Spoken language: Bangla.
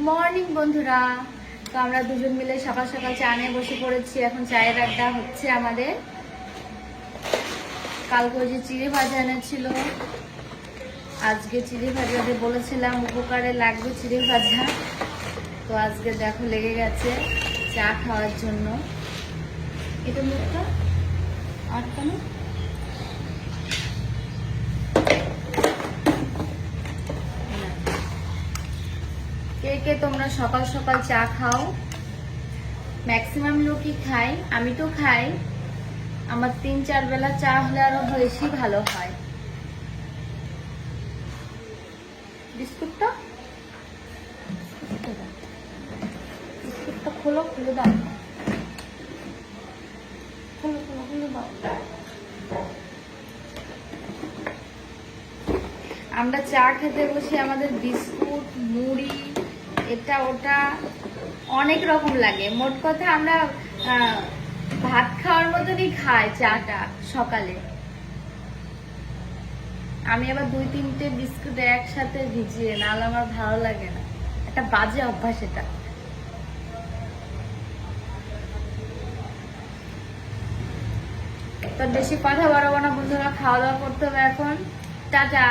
মর্নিং বন্ধুরা। তো আমরা দুজন মিলে সকাল সকাল চা নিয়ে বসে পড়েছি। এখন চায়ের আড্ডা হচ্ছে আমাদের। কালকে যে চিড়ে ভাজা এনেছিল, আজকে চিড়ে ভাজাতে বলেছিলাম উপকারে লাগবে চিড়ে ভাজা। তো আজকে দেখো লেগে গেছে চা খাওয়ার জন্য। এটা মুখটা আটকানো। কে কে তোমরা সকাল সকাল চা খাও? ম্যাক্সিমাম লোকই খাই, আমি তো খাই। আমার 3-4 বেলা চা হলে আরো বেশি ভালো হয়। বিস্কুটটা খোলো, খুলে দাও, খুলে দাও। আমরা চা খেতে বসে আমাদের বিস্কুট, মুড়ি, এটা ওটা অনেক রকম লাগে। মোট কথা আমরা ভাত খাওয়ার মতনই খাই চাটা সকালে। আমি আবার 2-3টে বিস্কুট একসাথে ভিজিয়ে, নাহলে আমার ভালো লাগে না। একটা বাজে অভ্যাস এটা। তো বেশি কথা বাড়াবো না বন্ধুরা, খাওয়া দাওয়া করতে হবে এখন। টাটা।